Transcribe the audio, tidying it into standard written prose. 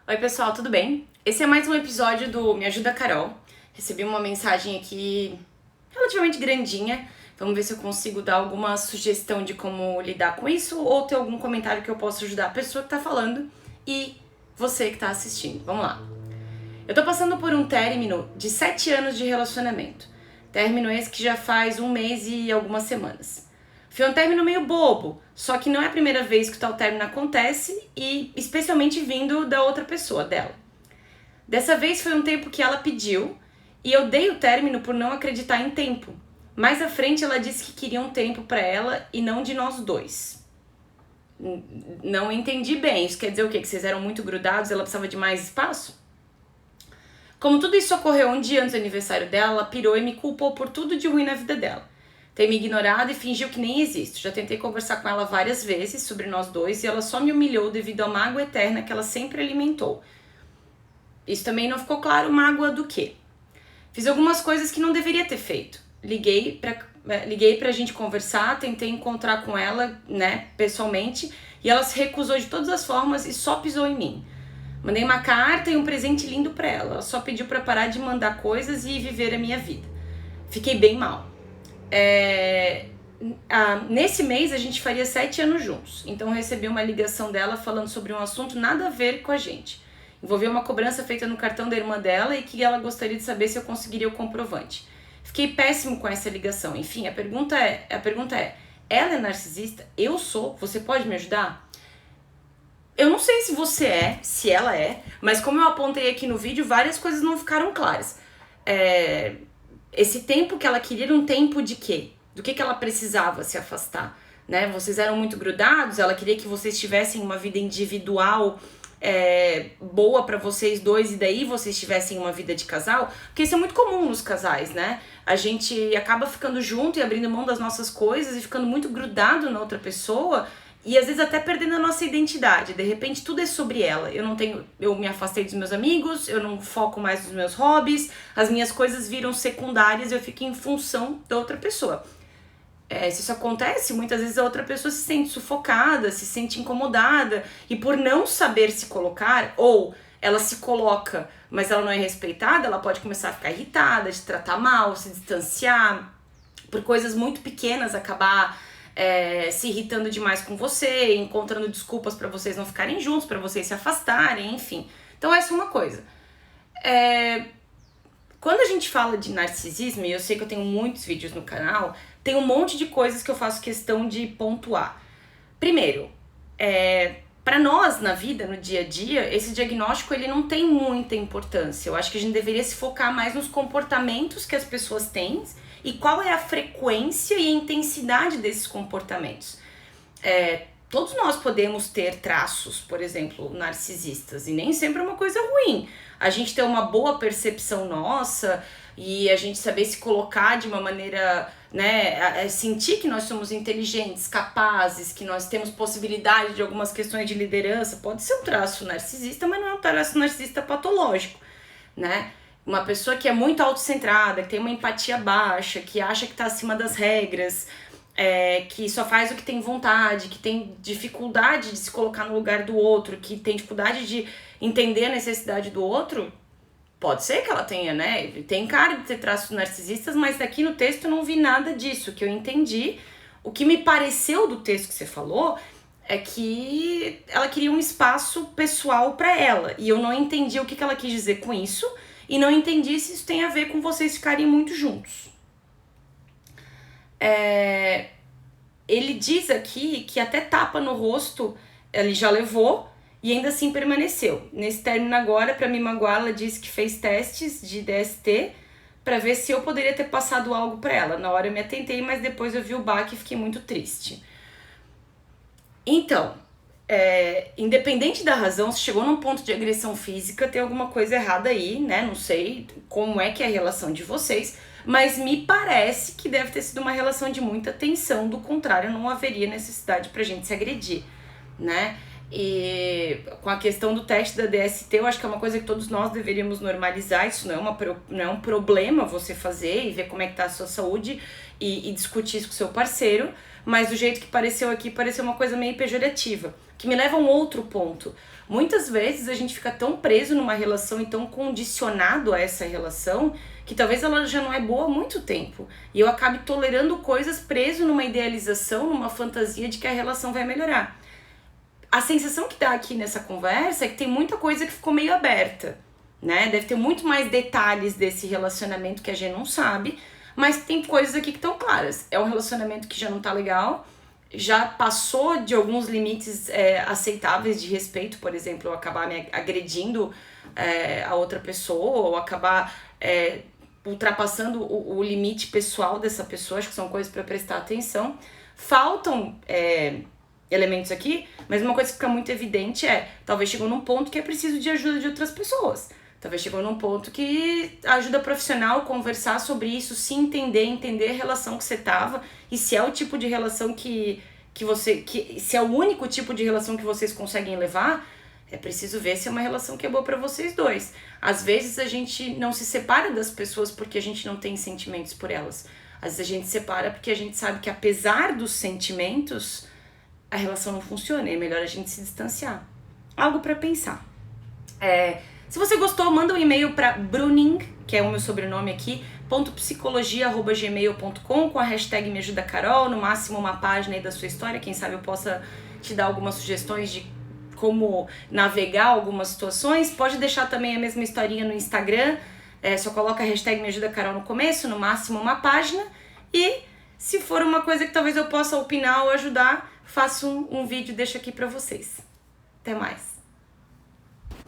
Oi pessoal, tudo bem? Esse é mais um episódio do Me Ajuda Carol. Recebi uma mensagem aqui relativamente grandinha. Vamos ver se eu consigo dar alguma sugestão de como lidar com isso ou ter algum comentário que eu possa ajudar a pessoa que tá falando e você que tá assistindo. Vamos lá. Eu tô passando por um término de 7 anos de relacionamento. Término esse que já faz 1 mês e algumas semanas. Foi um término meio bobo, só que não é a primeira vez que o tal término acontece e especialmente vindo da outra pessoa, dela. Dessa vez foi um tempo que ela pediu e eu dei o término por não acreditar em tempo. Mais à frente ela disse que queria um tempo pra ela e não de nós dois. Não entendi bem, isso quer dizer o quê? Que vocês eram muito grudados e ela precisava de mais espaço? Como tudo isso ocorreu um dia antes do aniversário dela, ela pirou e me culpou por tudo de ruim na vida dela. Tem me ignorado e fingiu que nem existo. Já tentei conversar com ela várias vezes sobre nós dois e ela só me humilhou devido à mágoa eterna que ela sempre alimentou. Isso também não ficou claro, mágoa do quê? Fiz algumas coisas que não deveria ter feito. Liguei pra gente conversar, tentei encontrar com ela, pessoalmente, e ela se recusou de todas as formas e só pisou em mim. Mandei uma carta e um presente lindo pra ela. Ela só pediu pra parar de mandar coisas e viver a minha vida. Fiquei bem mal. Nesse mês a gente faria 7 anos juntos, então recebi uma ligação dela falando sobre um assunto nada a ver com a gente. Envolveu uma cobrança feita no cartão da irmã dela e que ela gostaria de saber se eu conseguiria o comprovante. Fiquei péssimo com essa ligação. Enfim, a pergunta é, ela é narcisista? Eu sou? Você pode me ajudar? Eu não sei se ela é, mas como eu apontei aqui no vídeo, várias coisas não ficaram claras. Esse tempo que ela queria era um tempo de quê? Do que ela precisava se afastar, né? Vocês eram muito grudados, ela queria que vocês tivessem uma vida individual boa pra vocês dois e daí vocês tivessem uma vida de casal, porque isso é muito comum nos casais, né? A gente acaba ficando junto e abrindo mão das nossas coisas e ficando muito grudado na outra pessoa e às vezes até perdendo a nossa identidade. De repente tudo é sobre ela. Eu me afastei dos meus amigos, eu não foco mais nos meus hobbies, as minhas coisas viram secundárias e eu fico em função da outra pessoa. Se isso acontece, muitas vezes a outra pessoa se sente sufocada, se sente incomodada e por não saber se colocar, ou ela se coloca, mas ela não é respeitada, ela pode começar a ficar irritada, te tratar mal, se distanciar, por coisas muito pequenas acabar se irritando demais com você, encontrando desculpas pra vocês não ficarem juntos, pra vocês se afastarem, enfim. Então essa é uma coisa. Quando a gente fala de narcisismo, e eu sei que eu tenho muitos vídeos no canal, tem um monte de coisas que eu faço questão de pontuar. Primeiro, para nós na vida, no dia a dia, esse diagnóstico ele não tem muita importância. Eu acho que a gente deveria se focar mais nos comportamentos que as pessoas têm e qual é a frequência e a intensidade desses comportamentos. Todos nós podemos ter traços, por exemplo, narcisistas, e nem sempre é uma coisa ruim. A gente ter uma boa percepção nossa e a gente saber se colocar de uma maneira, sentir que nós somos inteligentes, capazes, que nós temos possibilidade de algumas questões de liderança, pode ser um traço narcisista, mas não é um traço narcisista patológico, né? Uma pessoa que é muito autocentrada, que tem uma empatia baixa, que acha que tá acima das regras, que só faz o que tem vontade, que tem dificuldade de se colocar no lugar do outro, que tem dificuldade de entender a necessidade do outro, pode ser que ela tenha, tem cara de ter traços narcisistas, mas daqui no texto eu não vi nada disso. O que eu entendi, o que me pareceu do texto que você falou, é que ela queria um espaço pessoal pra ela, e eu não entendi o que ela quis dizer com isso, e não entendi se isso tem a ver com vocês ficarem muito juntos. Ele diz aqui que até tapa no rosto ele já levou e ainda assim permaneceu. Nesse término agora, pra me magoar, ela disse que fez testes de DST pra ver se eu poderia ter passado algo pra ela. Na hora eu me atentei, mas depois eu vi o baque e fiquei muito triste. Então, independente da razão, se chegou num ponto de agressão física, tem alguma coisa errada aí, Não sei como é que é a relação de vocês, mas me parece que deve ter sido uma relação de muita tensão, do contrário, não haveria necessidade pra gente se agredir, E com a questão do teste da DST, eu acho que é uma coisa que todos nós deveríamos normalizar. Isso não é um problema você fazer e ver como é que tá a sua saúde e discutir isso com o seu parceiro, mas do jeito que pareceu aqui, pareceu uma coisa meio pejorativa. Que me leva a um outro ponto. Muitas vezes a gente fica tão preso numa relação e tão condicionado a essa relação que talvez ela já não é boa há muito tempo. E eu acabe tolerando coisas preso numa idealização, numa fantasia de que a relação vai melhorar. A sensação que dá aqui nessa conversa é que tem muita coisa que ficou meio aberta, né? Deve ter muito mais detalhes desse relacionamento que a gente não sabe, mas tem coisas aqui que estão claras. É um relacionamento que já não tá legal, já passou de alguns limites aceitáveis de respeito, por exemplo, eu acabar me agredindo a outra pessoa, ou acabar ultrapassando o limite pessoal dessa pessoa. Acho que são coisas para prestar atenção. Faltam elementos aqui, mas uma coisa que fica muito evidente talvez chegou num ponto que é preciso de ajuda de outras pessoas. Talvez chegou num ponto que ajuda profissional conversar sobre isso, se entender a relação que você tava, e se é o tipo de relação que se é o único tipo de relação que vocês conseguem levar, é preciso ver se é uma relação que é boa pra vocês dois. Às vezes a gente não se separa das pessoas porque a gente não tem sentimentos por elas. Às vezes a gente se separa porque a gente sabe que apesar dos sentimentos, a relação não funciona, é melhor a gente se distanciar. Algo pra pensar. Se você gostou, manda um e-mail para Bruning, que é o meu sobrenome aqui, .psicologia@gmail.com, com a hashtag Me Ajuda Carol, no máximo uma página aí da sua história, quem sabe eu possa te dar algumas sugestões de como navegar algumas situações. Pode deixar também a mesma historinha no Instagram, só coloca a hashtag Me Ajuda Carol no começo, no máximo uma página, e se for uma coisa que talvez eu possa opinar ou ajudar, faço um vídeo e deixo aqui pra vocês. Até mais!